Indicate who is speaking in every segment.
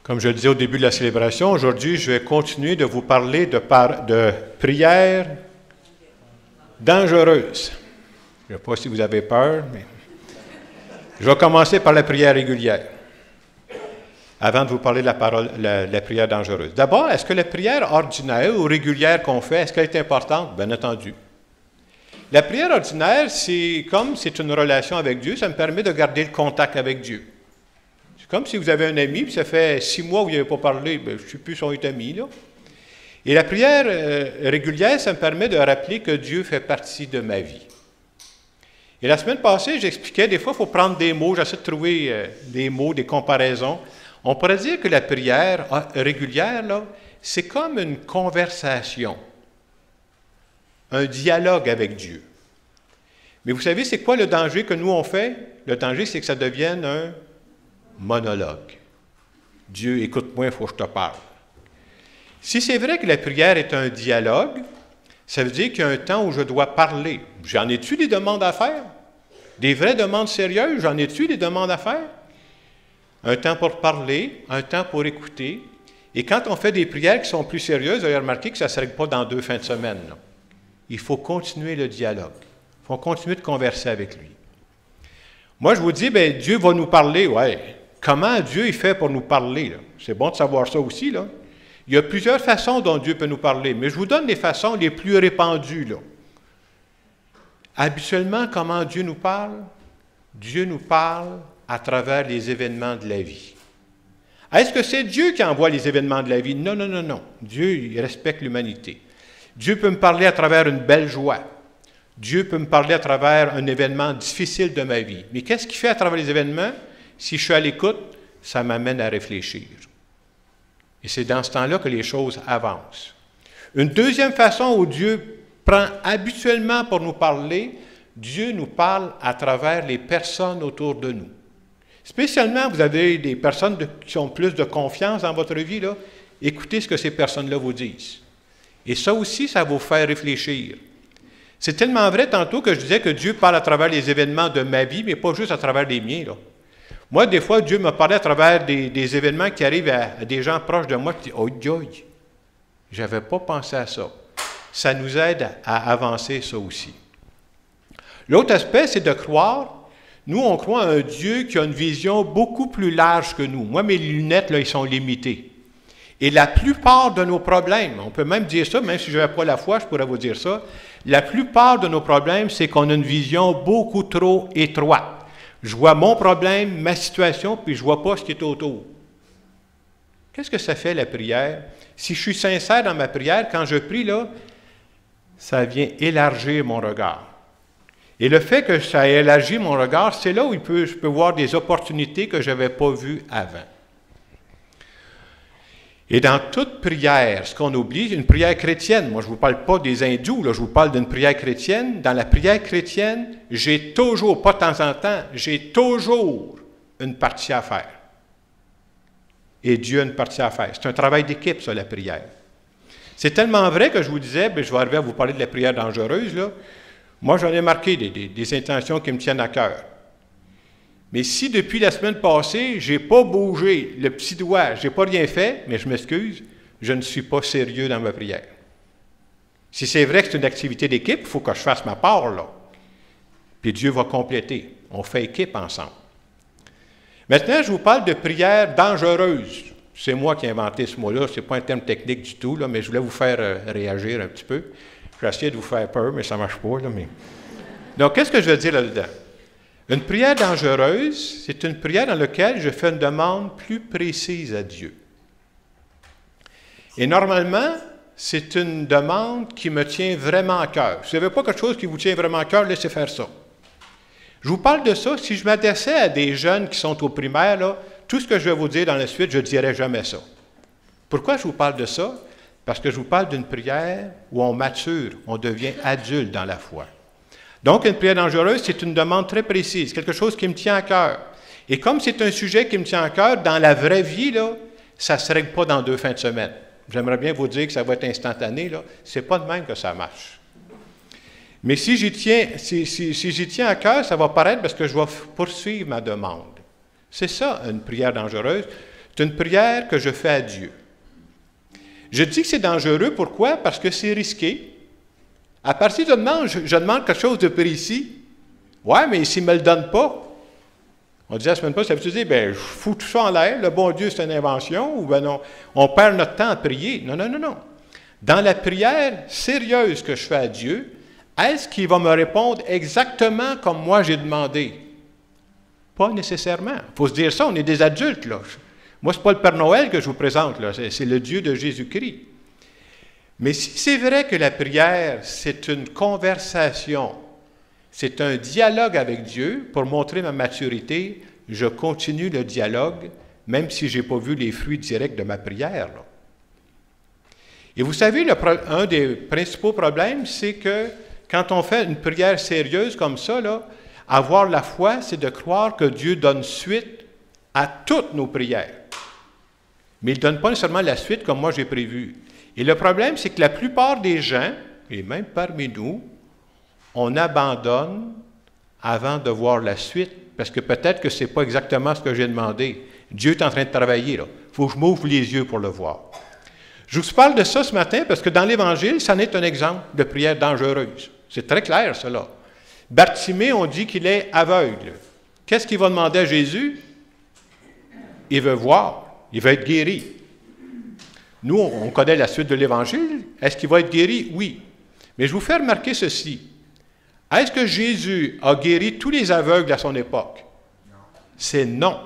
Speaker 1: Comme je le disais au début de la célébration, aujourd'hui, je vais continuer de vous parler de prières dangereuses. Je ne sais pas si vous avez peur, mais je vais commencer par la prière régulière, avant de vous parler de la prière dangereuse. D'abord, est-ce que la prière ordinaire ou régulière qu'on fait, est-ce qu'elle est importante? Bien entendu. La prière ordinaire, c'est une relation avec Dieu, ça me permet de garder le contact avec Dieu. C'est comme si vous avez un ami, puis ça fait 6 mois que vous n'avez pas parlé, bien, je ne suis plus son ami, là. Et la prière régulière, ça me permet de rappeler que Dieu fait partie de ma vie. Et la semaine passée, j'expliquais, des fois, il faut prendre des mots, j'essaie de trouver des mots, des comparaisons. On pourrait dire que la prière régulière, là, c'est comme une conversation, un dialogue avec Dieu. Mais vous savez, c'est quoi le danger que nous, on fait? Le danger, c'est que ça devienne un monologue. Dieu, écoute-moi, il faut que je te parle. Si c'est vrai que la prière est un dialogue, ça veut dire qu'il y a un temps où je dois parler. J'en ai-tu des demandes à faire? Des vraies demandes sérieuses? J'en ai-tu des demandes à faire? Un temps pour parler, un temps pour écouter. Et quand on fait des prières qui sont plus sérieuses, vous avez remarqué que ça ne se règle pas dans 2 fins de semaine. Là. Il faut continuer le dialogue. Il faut continuer de converser avec lui. Moi, je vous dis, bien, Dieu va nous parler. Ouais. Comment Dieu il fait pour nous parler? C'est bon de savoir ça aussi, là. Il y a plusieurs façons dont Dieu peut nous parler, mais je vous donne les façons les plus répandues, là. Habituellement, comment Dieu nous parle? Dieu nous parle à travers les événements de la vie. Est-ce que c'est Dieu qui envoie les événements de la vie? Non, non, non, non. Dieu, il respecte l'humanité. Dieu peut me parler à travers une belle joie. Dieu peut me parler à travers un événement difficile de ma vie. Mais qu'est-ce qu'il fait à travers les événements? Si je suis à l'écoute, ça m'amène à réfléchir. Et c'est dans ce temps-là que les choses avancent. Une deuxième façon où Dieu prend habituellement pour nous parler, Dieu nous parle à travers les personnes autour de nous. Spécialement, vous avez des personnes qui ont plus de confiance dans votre vie, là. Écoutez ce que ces personnes-là vous disent. Et ça aussi, ça va vous faire réfléchir. C'est tellement vrai tantôt que je disais que Dieu parle à travers les événements de ma vie, mais pas juste à travers les miens, là. Moi, des fois, Dieu me parlait à travers des événements qui arrivent à des gens proches de moi qui disent « Oh, Dieu, je n'avais pas pensé à ça. » Ça nous aide à avancer, ça aussi. L'autre aspect, c'est de croire. Nous, on croit à un Dieu qui a une vision beaucoup plus large que nous. Moi, mes lunettes, là, ils sont limitées. Et la plupart de nos problèmes, on peut même dire ça, même si je n'avais pas la foi, je pourrais vous dire ça, la plupart de nos problèmes, c'est qu'on a une vision beaucoup trop étroite. Je vois mon problème, ma situation, puis je ne vois pas ce qui est autour. Qu'est-ce que ça fait, la prière? Si je suis sincère dans ma prière, quand je prie, là, ça vient élargir mon regard. Et le fait que ça élargit mon regard, c'est là où je peux voir des opportunités que je n'avais pas vues avant. Et dans toute prière, ce qu'on oublie, une prière chrétienne, moi je ne vous parle pas des hindous, là, je vous parle d'une prière chrétienne. Dans la prière chrétienne, j'ai toujours, pas de temps en temps, j'ai toujours une partie à faire. Et Dieu a une partie à faire. C'est un travail d'équipe, ça, la prière. C'est tellement vrai que je vous disais, bien, je vais arriver à vous parler de la prière dangereuse, là. Moi, j'en ai marqué des intentions qui me tiennent à cœur. Mais si depuis la semaine passée, je n'ai pas bougé le petit doigt, je n'ai pas rien fait, mais je m'excuse, je ne suis pas sérieux dans ma prière. Si c'est vrai que c'est une activité d'équipe, il faut que je fasse ma part, là. Puis Dieu va compléter. On fait équipe ensemble. Maintenant, je vous parle de prière dangereuse. C'est moi qui ai inventé ce mot-là, ce n'est pas un terme technique du tout, là, mais je voulais vous faire réagir un petit peu. J'ai essayé de vous faire peur, mais ça ne marche pas, là. Mais... Donc, qu'est-ce que je veux dire là-dedans? Une prière dangereuse, c'est une prière dans laquelle je fais une demande plus précise à Dieu. Et normalement, c'est une demande qui me tient vraiment à cœur. Si vous n'avez pas quelque chose qui vous tient vraiment à cœur, laissez faire ça. Je vous parle de ça, si je m'adressais à des jeunes qui sont au primaire, là, tout ce que je vais vous dire dans la suite, je ne dirai jamais ça. Pourquoi je vous parle de ça? Parce que je vous parle d'une prière où on mature, on devient adulte dans la foi. Donc, une prière dangereuse, c'est une demande très précise, quelque chose qui me tient à cœur. Et comme c'est un sujet qui me tient à cœur, dans la vraie vie, là, ça ne se règle pas dans 2 fins de semaine. J'aimerais bien vous dire que ça va être instantané, là. Ce n'est pas de même que ça marche. Mais si j'y tiens à cœur, ça va paraître parce que je vais poursuivre ma demande. C'est ça, une prière dangereuse. C'est une prière que je fais à Dieu. Je dis que c'est dangereux, pourquoi? Parce que c'est risqué. À partir de maintenant, je demande quelque chose de précis. Ouais, mais s'il ne me le donne pas, on disait la semaine passée, ça veut dire, ben, je fous tout ça en l'air, le bon Dieu, c'est une invention, ou ben non, on perd notre temps à prier. Non, non, non, non. Dans la prière sérieuse que je fais à Dieu, est-ce qu'il va me répondre exactement comme moi j'ai demandé? Pas nécessairement. Il faut se dire ça, on est des adultes, là. Moi, ce n'est pas le Père Noël que je vous présente, là, c'est le Dieu de Jésus-Christ. Mais si c'est vrai que la prière, c'est une conversation, c'est un dialogue avec Dieu, pour montrer ma maturité, je continue le dialogue, même si je n'ai pas vu les fruits directs de ma prière, là. Et vous savez, un des principaux problèmes, c'est que quand on fait une prière sérieuse comme ça, là, avoir la foi, c'est de croire que Dieu donne suite à toutes nos prières. Mais il ne donne pas nécessairement la suite comme moi j'ai prévu. Et le problème, c'est que la plupart des gens, et même parmi nous, on abandonne avant de voir la suite, parce que peut-être que ce n'est pas exactement ce que j'ai demandé. Dieu est en train de travailler, là. Il faut que je m'ouvre les yeux pour le voir. Je vous parle de ça ce matin parce que dans l'Évangile, ça en est un exemple de prière dangereuse. C'est très clair, cela. Bartimée, on dit qu'il est aveugle. Qu'est-ce qu'il va demander à Jésus? Il veut voir. Il veut être guéri. Nous, on connaît la suite de l'Évangile. Est-ce qu'il va être guéri? Oui. Mais je vous fais remarquer ceci. Est-ce que Jésus a guéri tous les aveugles à son époque? C'est non.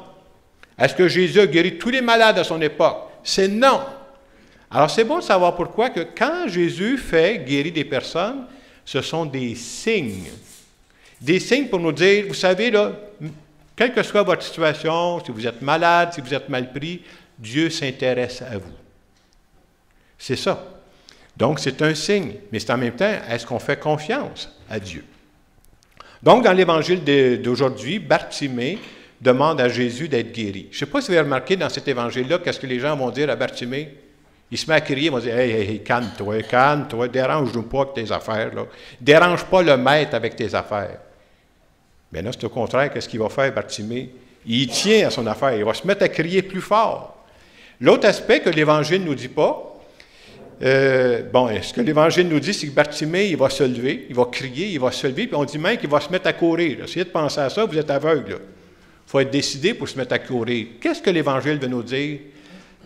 Speaker 1: Est-ce que Jésus a guéri tous les malades à son époque? C'est non. Alors, c'est bon de savoir pourquoi que quand Jésus fait guérir des personnes, ce sont des signes. Des signes pour nous dire, vous savez, là, quelle que soit votre situation, si vous êtes malade, si vous êtes mal pris, Dieu s'intéresse à vous. C'est ça. Donc, c'est un signe. Mais c'est en même temps, est-ce qu'on fait confiance à Dieu? Donc, dans l'Évangile d'aujourd'hui, Bartimée demande à Jésus d'être guéri. Je ne sais pas si vous avez remarqué dans cet Évangile-là, qu'est-ce que les gens vont dire à Bartimée? Il se met à crier, il va dire, « Hey, calme-toi, dérange-nous pas avec tes affaires, là. Dérange pas le maître avec tes affaires. » Bien là, c'est au contraire, qu'est-ce qu'il va faire, Bartimée? Il tient à son affaire, il va se mettre à crier plus fort. L'autre aspect que l'Évangile ne nous dit pas, ce que l'Évangile nous dit, c'est que Bartimée, il va se lever, il va crier, il va se lever, puis on dit même qu'il va se mettre à courir. Essayez de penser à ça, vous êtes aveugle. Il faut être décidé pour se mettre à courir. Qu'est-ce que l'Évangile veut nous dire?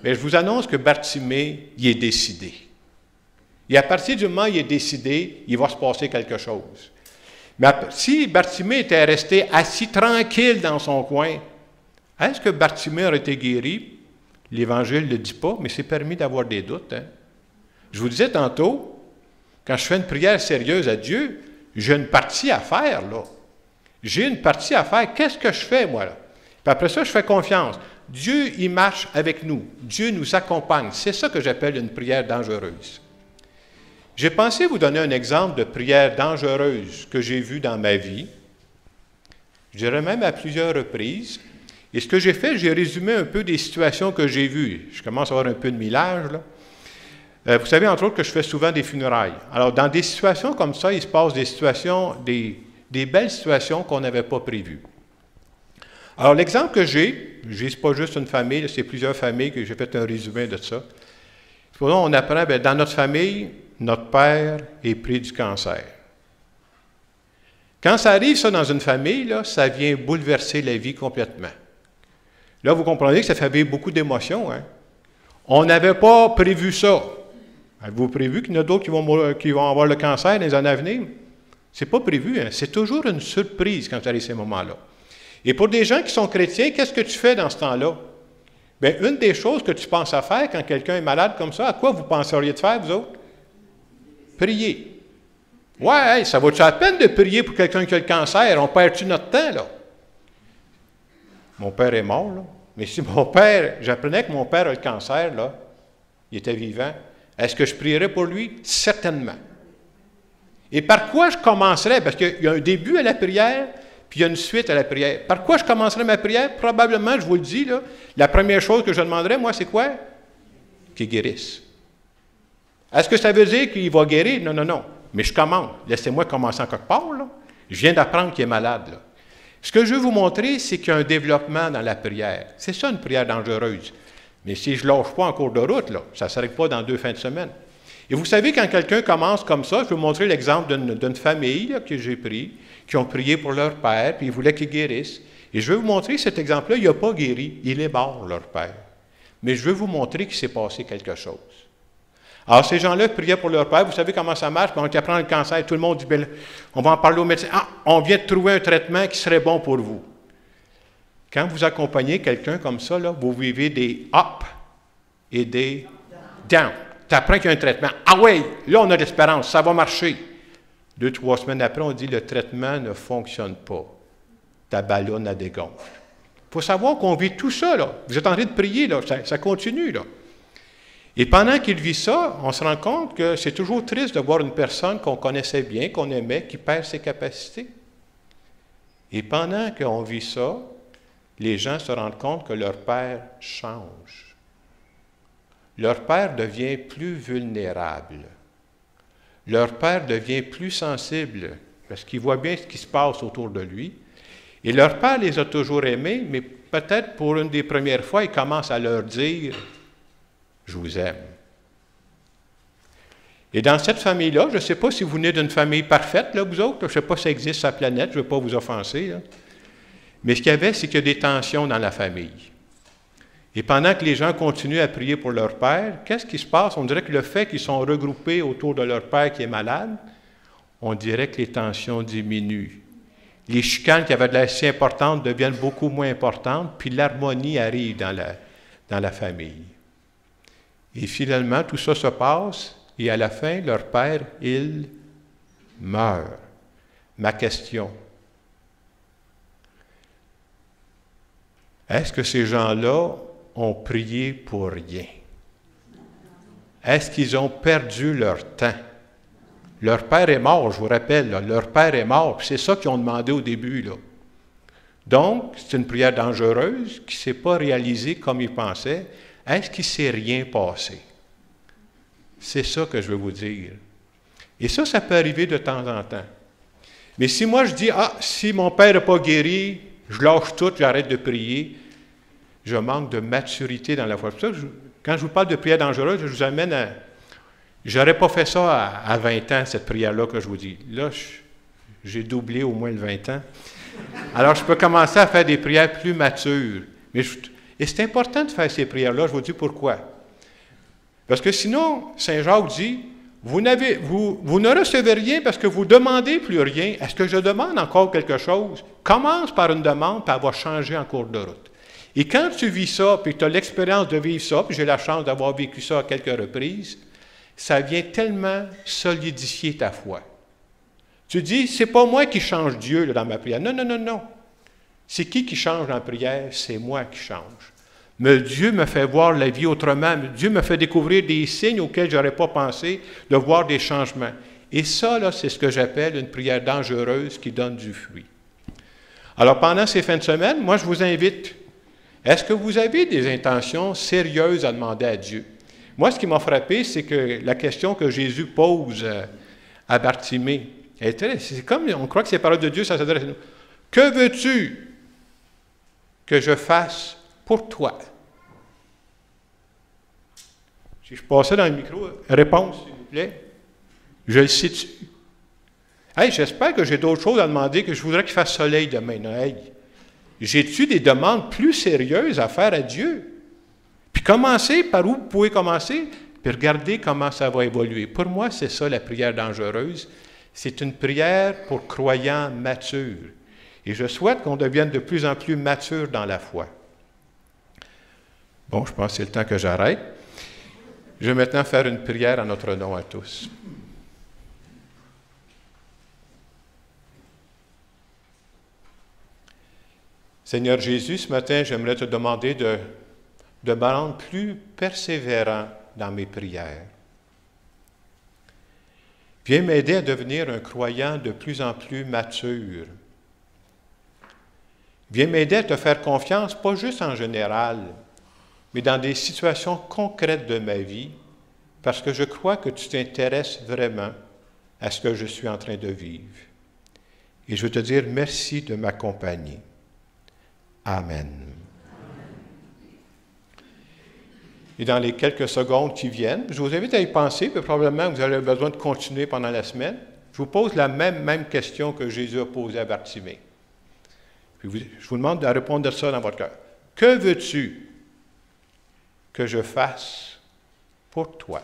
Speaker 1: Bien, je vous annonce que Bartimée, il est décidé. Et à partir du moment où il est décidé, il va se passer quelque chose. Mais si Bartimée était resté assis tranquille dans son coin, est-ce que Bartimée aurait été guéri? L'Évangile ne le dit pas, mais c'est permis d'avoir des doutes. Hein? Je vous disais tantôt, quand je fais une prière sérieuse à Dieu, j'ai une partie à faire, là. J'ai une partie à faire. Qu'est-ce que je fais, moi, là? Puis après ça, je fais confiance. Dieu, il marche avec nous. Dieu nous accompagne. C'est ça que j'appelle une prière dangereuse. J'ai pensé vous donner un exemple de prière dangereuse que j'ai vue dans ma vie. Je dirais même à plusieurs reprises. Et ce que j'ai fait, j'ai résumé un peu des situations que j'ai vues. Je commence à avoir un peu de millage, là. Vous savez, entre autres, que je fais souvent des funérailles. Alors, dans des situations comme ça, il se passe des situations, des belles situations qu'on n'avait pas prévues. Alors, l'exemple que j'ai, c'est pas juste une famille, c'est plusieurs familles que j'ai fait un résumé de ça. On apprend, bien, dans notre famille, notre père est pris du cancer. Quand ça arrive, ça, dans une famille, là, ça vient bouleverser la vie complètement. Là, vous comprenez que ça fait vivre beaucoup d'émotions. Hein? On n'avait pas prévu ça. Avez-vous prévu qu'il y en a d'autres qui vont avoir le cancer dans les années à venir? Ce n'est pas prévu. Hein? C'est toujours une surprise quand ça arrive ces moments-là. Et pour des gens qui sont chrétiens, qu'est-ce que tu fais dans ce temps-là? Bien, une des choses que tu penses à faire quand quelqu'un est malade comme ça, à quoi vous penseriez de faire, vous autres? Prier. Ouais, ça vaut-tu la peine de prier pour quelqu'un qui a le cancer? On perd-tu notre temps, là? Mon père est mort, là. Mais si j'apprenais que mon père a le cancer, là, il était vivant, est-ce que je prierais pour lui? Certainement. Et par quoi je commencerais? Parce qu'il y a un début à la prière, puis il y a une suite à la prière. Par quoi je commencerais ma prière? Probablement, je vous le dis, là, la première chose que je demanderais, moi, c'est quoi? Qu'il guérisse. Est-ce que ça veut dire qu'il va guérir? Non, non, non. Mais je commande. Laissez-moi commencer en quelque part, là. Je viens d'apprendre qu'il est malade, là. Ce que je veux vous montrer, c'est qu'il y a un développement dans la prière. C'est ça, une prière dangereuse. Mais si je ne lâche pas en cours de route, là, ça ne s'arrête pas dans 2 fins de semaine. Et vous savez, quand quelqu'un commence comme ça, je vais vous montrer l'exemple d'une famille là, que j'ai pris, qui ont prié pour leur père, puis ils voulaient qu'il guérisse. Et je vais vous montrer cet exemple-là, il n'a pas guéri, il est mort, leur père. Mais je veux vous montrer qu'il s'est passé quelque chose. Alors, ces gens-là priaient pour leur père, vous savez comment ça marche, on apprend le cancer, tout le monde dit, bien, on va en parler au médecin, ah, on vient de trouver un traitement qui serait bon pour vous. Quand vous accompagnez quelqu'un comme ça, là, vous vivez des up et des down. Tu apprends qu'il y a un traitement. Ah oui, là, on a de l'espérance, ça va marcher. 2, 3 semaines après, on dit le traitement ne fonctionne pas. Ta ballonne a dégonfle. Il faut savoir qu'on vit tout ça, là. Vous êtes en train de prier, là. Ça continue, là. Et pendant qu'il vit ça, on se rend compte que c'est toujours triste de voir une personne qu'on connaissait bien, qu'on aimait, qui perd ses capacités. Et pendant qu'on vit ça, les gens se rendent compte que leur père change. Leur père devient plus vulnérable. Leur père devient plus sensible, parce qu'il voit bien ce qui se passe autour de lui. Et leur père les a toujours aimés, mais peut-être pour une des premières fois, il commence à leur dire « Je vous aime ». Et dans cette famille-là, je ne sais pas si vous venez d'une famille parfaite, là, vous autres, je ne sais pas si ça existe sur la planète, je ne veux pas vous offenser, là. Mais ce qu'il y avait, c'est qu'il y a des tensions dans la famille. Et pendant que les gens continuent à prier pour leur père, qu'est-ce qui se passe? On dirait que le fait qu'ils sont regroupés autour de leur père qui est malade, on dirait que les tensions diminuent. Les chicanes qui avaient de l'air si importantes deviennent beaucoup moins importantes, puis l'harmonie arrive dans la famille. Et finalement, tout ça se passe, et à la fin, leur père, il meurt. Ma question, est-ce que ces gens-là ont prié pour rien? Est-ce qu'ils ont perdu leur temps? Leur père est mort, je vous rappelle, là, leur père est mort, c'est ça qu'ils ont demandé au début, là. Donc, c'est une prière dangereuse qui ne s'est pas réalisée comme ils pensaient. Est-ce qu'il ne s'est rien passé? C'est ça que je veux vous dire. Et ça peut arriver de temps en temps. Mais si moi je dis, ah, si mon père n'est pas guéri, je lâche tout, j'arrête de prier, je manque de maturité dans la foi. Quand je vous parle de prière dangereuse, je vous amène à... Je n'aurais pas fait ça à 20 ans, cette prière-là que je vous dis. Là, j'ai doublé au moins le 20 ans. Alors, je peux commencer à faire des prières plus matures. Et c'est important de faire ces prières-là, je vous dis pourquoi. Parce que sinon, Saint Jacques dit, vous ne recevez rien parce que vous ne demandez plus rien. Est-ce que je demande encore quelque chose? Commence par une demande, puis elle va changer en cours de route. Et quand tu vis ça, puis tu as l'expérience de vivre ça, puis j'ai la chance d'avoir vécu ça à quelques reprises, ça vient tellement solidifier ta foi. Tu dis, c'est pas moi qui change Dieu là, dans ma prière. Non, non, non, non. C'est qui change dans la prière? C'est moi qui change. Mais Dieu me fait voir la vie autrement. Dieu me fait découvrir des signes auxquels je n'aurais pas pensé, de voir des changements. Et ça, là, c'est ce que j'appelle une prière dangereuse qui donne du fruit. Alors, pendant ces fins de semaine, moi, je vous invite, est-ce que vous avez des intentions sérieuses à demander à Dieu? Moi, ce qui m'a frappé, c'est que la question que Jésus pose à Bartimée, c'est comme, on croit que c'est paroles de Dieu, ça s'adresse à nous. Que veux-tu que je fasse pour toi? Si je passais dans le micro, réponse, s'il vous plaît. Je le sais-tu? Hey, j'espère que j'ai d'autres choses à demander, que je voudrais qu'il fasse soleil demain. Non, hey, j'ai-tu des demandes plus sérieuses à faire à Dieu? Puis commencez par où vous pouvez commencer, puis regardez comment ça va évoluer. Pour moi, c'est ça la prière dangereuse. C'est une prière pour croyants matures. Et je souhaite qu'on devienne de plus en plus mature dans la foi. Bon, je pense que c'est le temps que j'arrête. Je vais maintenant faire une prière en notre nom à tous. Seigneur Jésus, ce matin, j'aimerais te demander de me rendre plus persévérant dans mes prières. Viens m'aider à devenir un croyant de plus en plus mature. Viens m'aider à te faire confiance, pas juste en général, mais dans des situations concrètes de ma vie, parce que je crois que tu t'intéresses vraiment à ce que je suis en train de vivre. Et je veux te dire merci de m'accompagner. Amen. et dans les quelques secondes qui viennent, je vous invite à y penser, puis probablement vous aurez besoin de continuer pendant la semaine. Je vous pose la même question que Jésus a posée à Bartimée. Puis je vous demande de répondre à ça dans votre cœur. Que veux-tu que je fasse pour toi?